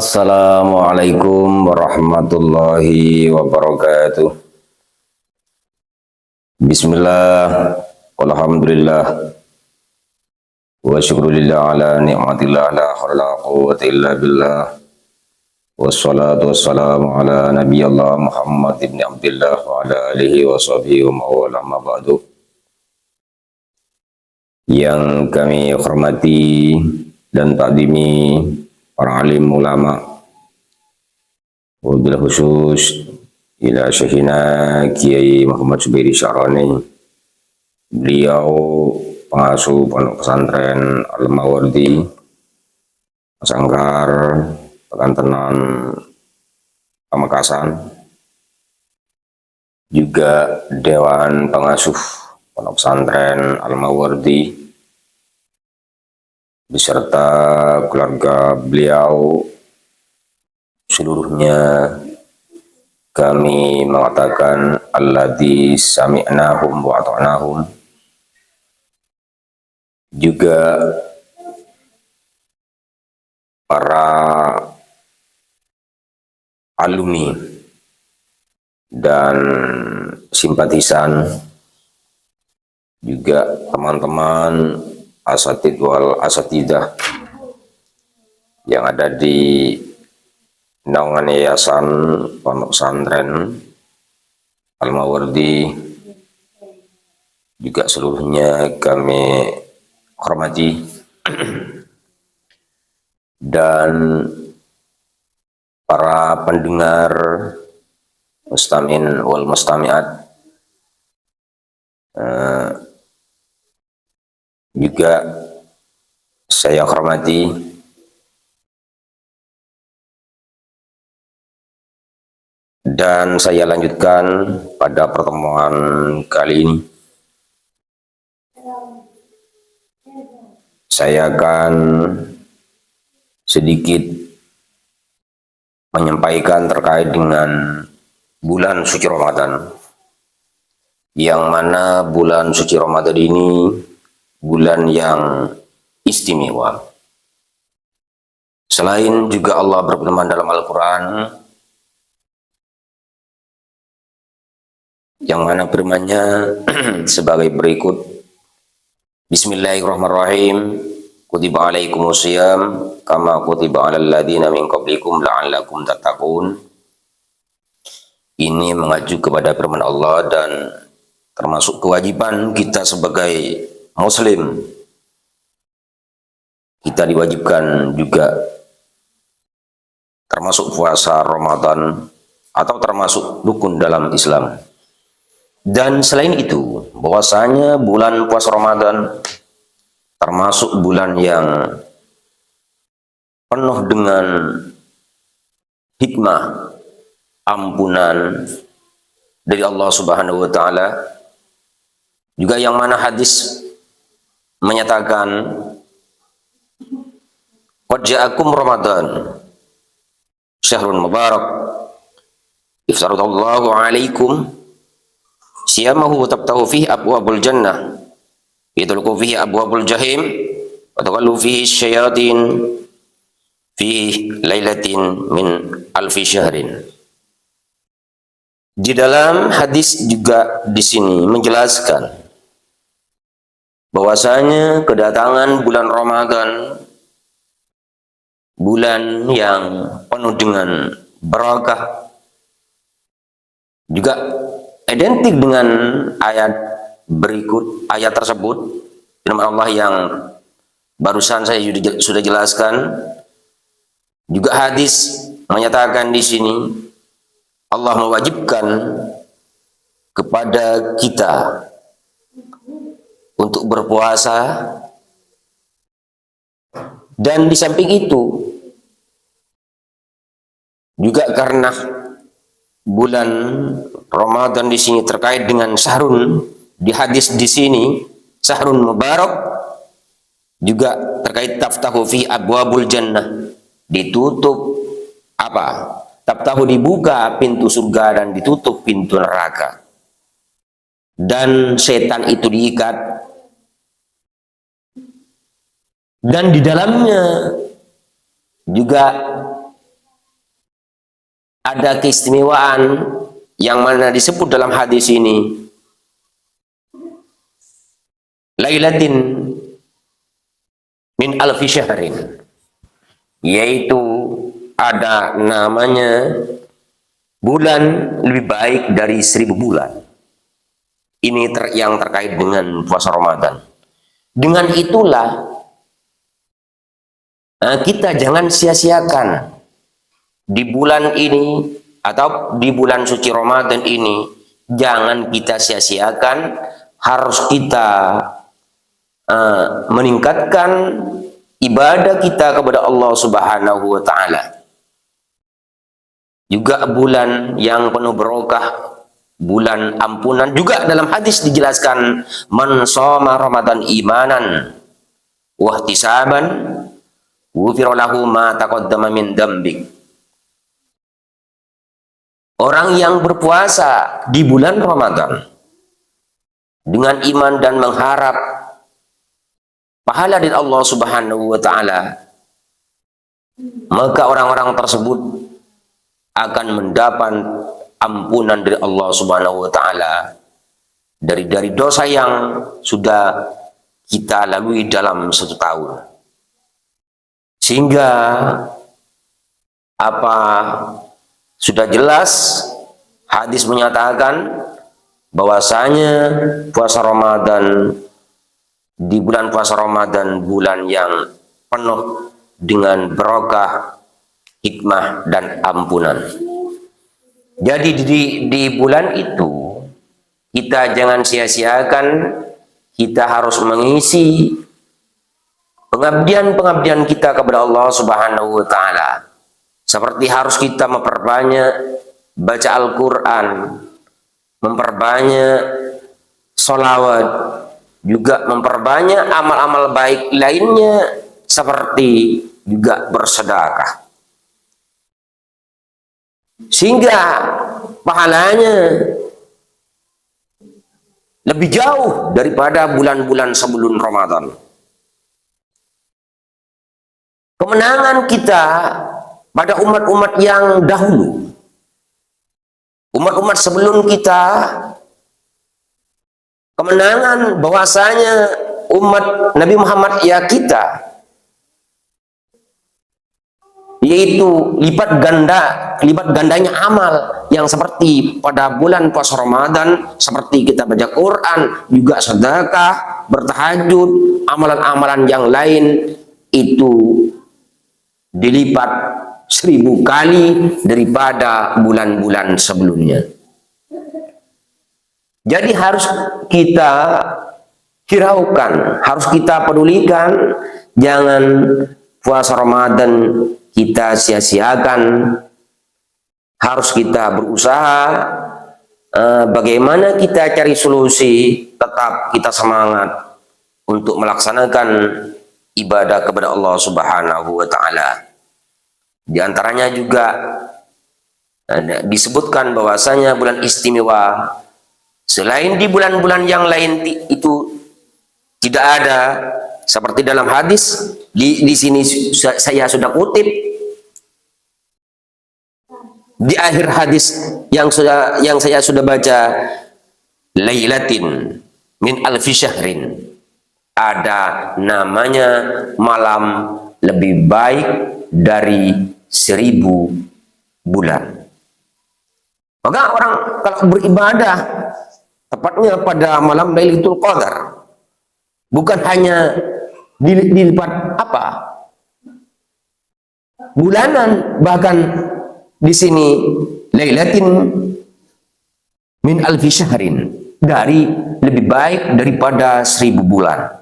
Assalamualaikum warahmatullahi wabarakatuh. Bismillah, walhamdulillah, wa syukurillah ala ni'matillah la hawla la quwwata illa billah. Wassalatu wassalamu ala nabiyillah Muhammad ibn Abdillah wa ala alihi wa sahbihi wa mawala ma ba'du. Yang kami hormati dan takdimi para alim ulama, wabil khusus ila Syekhina Kiai Muhammad Zubairi Syaroni. Beliau pengasuh pondok pesantren Al-Mawardi Sangkar Pekantenan Pamekasan, juga Dewan Pengasuh Pondok Pesantren Al-Mawardi beserta keluarga beliau seluruhnya. Kami mengatakan alladzi sami'nahum wa ata'nahum. Juga para alumni dan simpatisan, juga teman-teman asatid wal asatidah yang ada di naungan yayasan Pondok Pesantren Al-Mawardi, juga seluruhnya kami hormati. Dan para pendengar mustamin wal mustamiat juga saya hormati. Dan saya lanjutkan pada pertemuan kali ini. Saya akan sedikit menyampaikan terkait dengan bulan suci Ramadan, yang mana bulan suci Ramadan ini bulan yang istimewa. Selain juga Allah berfirman dalam Al-Quran, yang mana firman-Nya sebagai berikut. Bismillahirrahmanirrahim. Kutiba alaikumusiyam kama kutiba alal ladzina min qablikum la'allakum tattaqun. Ini mengacu kepada firman Allah dan termasuk kewajiban kita sebagai muslim. Kita diwajibkan juga termasuk puasa Ramadan atau termasuk rukun dalam Islam. Dan selain itu, bahwasanya bulan puasa Ramadan termasuk bulan yang penuh dengan hikmah, ampunan dari Allah Subhanahu wa taala. Juga yang mana hadis menyatakan qad ja'akum Ramadan syahrun mubarak iftaradallahu alaikum siyamahu tabtahu fihi abwabul jannah yadluku fihi abwabul jahim wa taqallu fihi syayatin fihi lailatin min alfi syahrin. Di dalam hadis juga di sini menjelaskan bahwasanya kedatangan bulan Ramadan, bulan yang penuh dengan barakah, juga identik dengan ayat berikut, ayat tersebut, firman Allah yang barusan saya sudah jelaskan. Juga hadis menyatakan di sini Allah mewajibkan kepada kita untuk berpuasa, dan di samping itu juga karena bulan Ramadan di sini terkait dengan syahrun, di hadis di sini syahrun mubarak, juga terkait taftahu fi abwabul jannah, ditutup apa? Taftahu dibuka pintu surga dan ditutup pintu neraka. Dan setan itu diikat. Dan di dalamnya juga ada keistimewaan yang mana disebut dalam hadis ini, lailatin min alfi syahrin, yaitu ada namanya bulan lebih baik dari 1000 bulan. Ini yang terkait dengan puasa Ramadan. Dengan itulah kita jangan sia-siakan di bulan ini atau di bulan suci Ramadan ini, jangan kita sia-siakan, harus kita meningkatkan ibadah kita kepada Allah Subhanahu wa taala. Juga bulan yang penuh barokah, bulan ampunan. Juga dalam hadis dijelaskan, man shoma Ramadan imanan wa ihtisaban ghufira lahu ma taqaddama min dzambik. Orang yang berpuasa di bulan Ramadan dengan iman dan mengharap pahala dari Allah Subhanahu wa taala, maka orang-orang tersebut akan mendapat ampunan dari Allah Subhanahu wa taala dari dosa yang sudah kita lalui dalam 1 tahun. Sehingga apa sudah jelas hadis menyatakan bahwasanya puasa Ramadan, di bulan puasa Ramadan, bulan yang penuh dengan barokah, hikmah dan ampunan. Jadi di bulan itu kita jangan sia-siakan, kita harus mengisi pengabdian-pengabdian kita kepada Allah Subhanahu wa taala. Seperti harus kita memperbanyak baca Al-Quran, memperbanyak sholawat, juga memperbanyak amal-amal baik lainnya, seperti juga bersedekah. Sehingga pahalanya lebih jauh daripada bulan-bulan sebelum Ramadan. Kemenangan kita pada umat-umat yang dahulu, umat-umat sebelum kita, kemenangan bahwasanya umat Nabi Muhammad ya kita, yaitu lipat gandanya amal yang seperti pada bulan puasa Ramadan, seperti kita baca Quran, juga sedekah, bertahajud, amalan-amalan yang lain itu dilipat 1000 kali daripada bulan-bulan sebelumnya. Jadi harus kita hiraukan, harus kita pedulikan, jangan puasa Ramadan kita sia-siakan. Harus kita berusaha bagaimana kita cari solusi, tetap kita semangat untuk melaksanakan ibadah kepada Allah Subhanahu wa taala. Di antaranya juga disebutkan bahwasanya bulan istimewa selain di bulan-bulan yang lain itu tidak ada, seperti dalam hadis di sini saya sudah kutip di akhir hadis yang saya sudah baca, lailatin min alfi syahrin, ada namanya malam lebih baik dari 1000 bulan. Maka orang kalau beribadah tepatnya pada malam Lailatul Qadar, bukan hanya dilipat bulanan, bahkan di sini lailatin min alfi syahrin, dari lebih baik daripada 1000 bulan.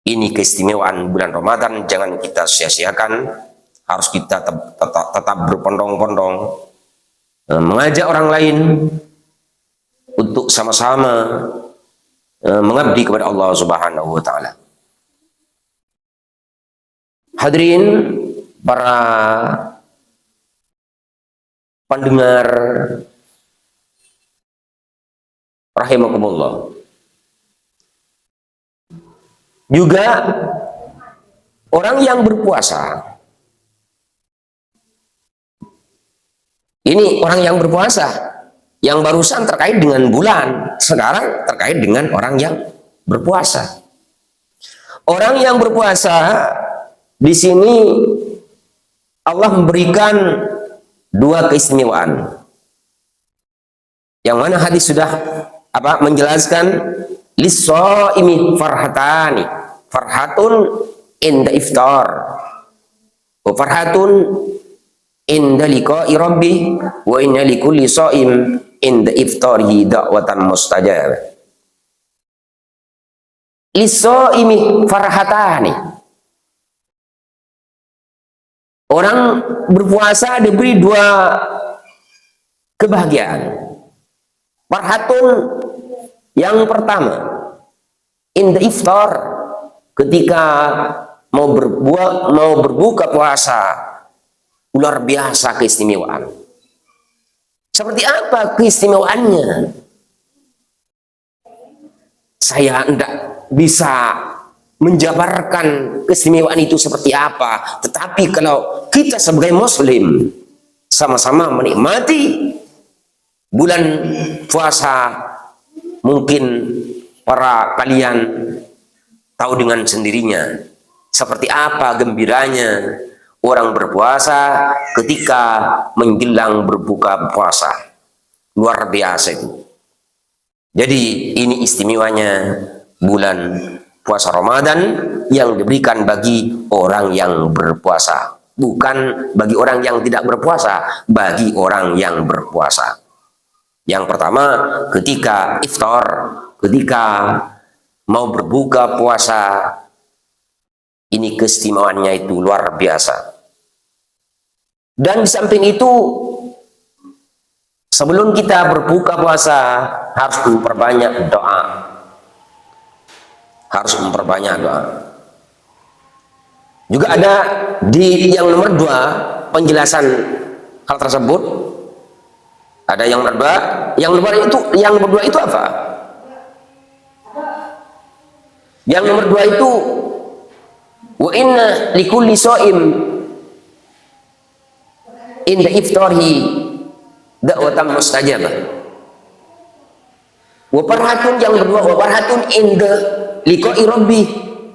Ini keistimewaan bulan Ramadan, jangan kita sia-siakan. Harus kita tetap berpondong-pondong mengajak orang lain untuk sama-sama mengabdi kepada Allah Subhanahu wa taala. Hadirin para pendengar rahimakumullah. Juga orang yang berpuasa Ini orang yang berpuasa. Yang barusan terkait dengan bulan, sekarang terkait dengan orang yang berpuasa. Orang yang berpuasa di sini Allah memberikan dua keistimewaan. Yang mana hadis sudah menjelaskan lis-shaimi farhatani. Farhatun inda iftar. Wa farhatun inda liqa'i rabbi wa inna likulli shaim inda iftarihi da'watan mustajabah. Lis-shaimi farhatani. Orang berpuasa diberi dua kebahagiaan. Farhatun yang pertama, inda iftar, ketika mau berbuka puasa, luar biasa keistimewaan. Seperti apa keistimewaannya? Saya tidak bisa menjabarkan keistimewaan itu seperti apa. Tetapi kalau kita sebagai muslim sama-sama menikmati bulan puasa, mungkin para kalian tahu dengan sendirinya seperti apa gembiranya orang berpuasa ketika menjelang berbuka puasa. Luar biasa itu. Jadi ini istimewanya bulan puasa Ramadan yang diberikan bagi orang yang berpuasa. Bukan bagi orang yang tidak berpuasa, bagi orang yang berpuasa. Yang pertama, ketika iftar, ketika mau berbuka puasa, ini keistimewaannya itu luar biasa. Dan di samping itu, sebelum kita berbuka puasa, harus memperbanyak doa. Harus memperbanyak doa. Juga ada di yang nomor 2 penjelasan hal tersebut. Ada yang nomor 2, yang nomor 2 itu apa? Yang nomor 2 itu wa inna likulli shaim inda iftarihi da'watan mustajabah. Wa farhatun yang kedua, wa farhatun inda liqa'i rabbi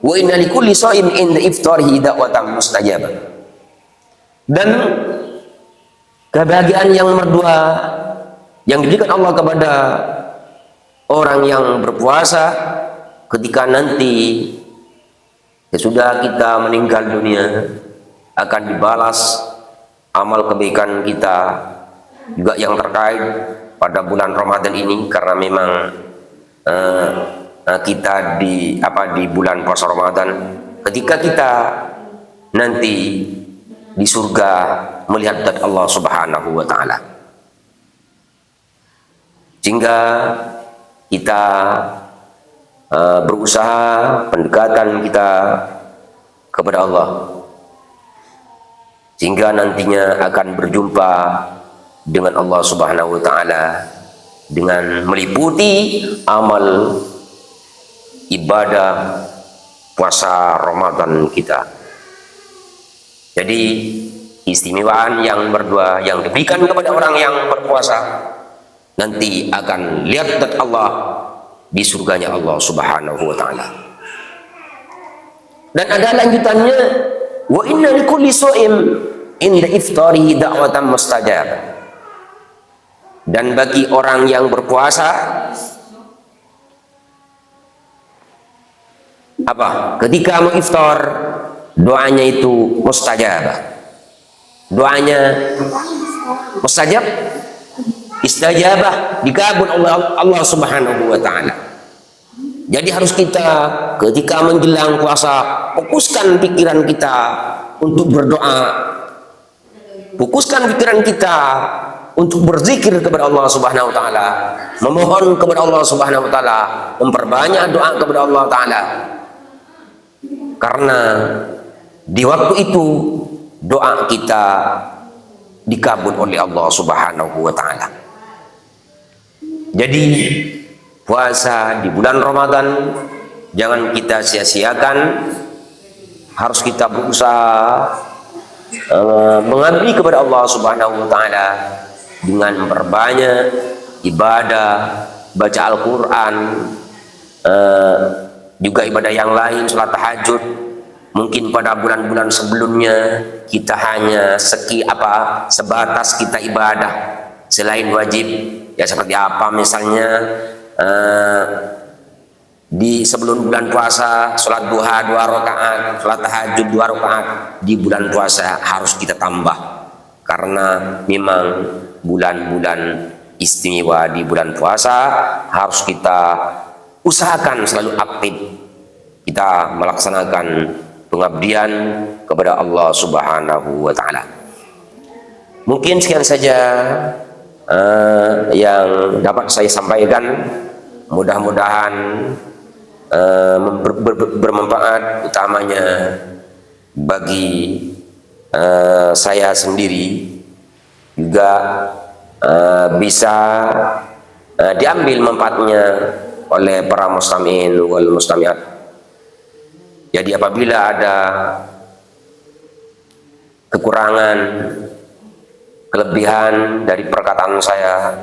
wa inna likulli shaim inda iftarihi da'watan mustajabah. Dan kebahagiaan yang nomor 2 yang diberikan Allah kepada orang yang berpuasa ketika nanti sesudah kita meninggal dunia akan dibalas amal kebaikan kita juga yang terkait pada bulan Ramadan ini, karena memang kita di bulan puasa Ramadan, ketika kita nanti di surga melihat zat Allah Subhanahu wa taala. Sehingga kita berusaha pendekatan kita kepada Allah, sehingga nantinya akan berjumpa dengan Allah Subhanahu wa taala dengan meliputi amal ibadah puasa Ramadan kita. Jadi istimewaan yang berdua yang diberikan kepada orang yang berpuasa, nanti akan lihat zat Allah di surganya Allah Subhanahu wa taala. Dan ada lanjutannya, wa inna likulli shaim inda iftarihi da'watan mustajabah. Dan bagi orang yang berpuasa ketika mau iftar, doanya itu mustajabah. Doanya mustajab, istajabah, dikabul oleh Allah Subhanahu wa taala. Jadi harus kita ketika menjelang puasa fokuskan pikiran kita untuk berdoa. Fokuskan pikiran kita untuk berzikir kepada Allah Subhanahu wa taala, memohon kepada Allah Subhanahu wa taala, memperbanyak doa kepada Allah taala. Karena di waktu itu doa kita dikabul oleh Allah Subhanahu wa taala. Jadi puasa di bulan Ramadan jangan kita sia-siakan. Harus kita berusaha mengabdi kepada Allah Subhanahu wa taala dengan memperbanyak ibadah, baca Al-Quran, juga ibadah yang lain, sholat tahajud. Mungkin pada bulan-bulan sebelumnya kita hanya sebatas kita ibadah selain wajib, ya seperti apa misalnya di sebelum bulan puasa sholat duha 2 rakaat, sholat tahajud 2 rakaat. Di bulan puasa harus kita tambah, karena memang bulan-bulan istimewa di bulan puasa harus kita usahakan selalu aktif kita melaksanakan pengabdian kepada Allah Subhanahu wa Ta'ala. Mungkin sekian saja yang dapat saya sampaikan. Mudah-mudahan bermanfaat, utamanya bagi saya sendiri, juga bisa diambil manfaatnya oleh para mustami'in wal mustami'at. Jadi apabila ada kekurangan, kelebihan dari perkataan saya,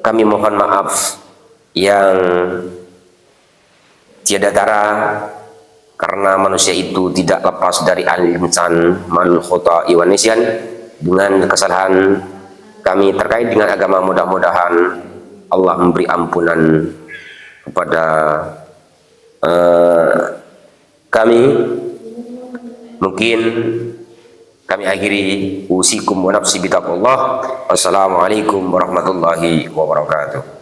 kami mohon maaf yang tiada tara, karena manusia itu tidak lepas dari al-insan mal khata'i wan nisyan. Dengan kesalahan kami terkait dengan agama, mudah-mudahan Allah memberi ampunan kepada kami. Mungkin kami akhiri, usikum wa nafsi bitaqwallah. Wassalamualaikum warahmatullahi wabarakatuh.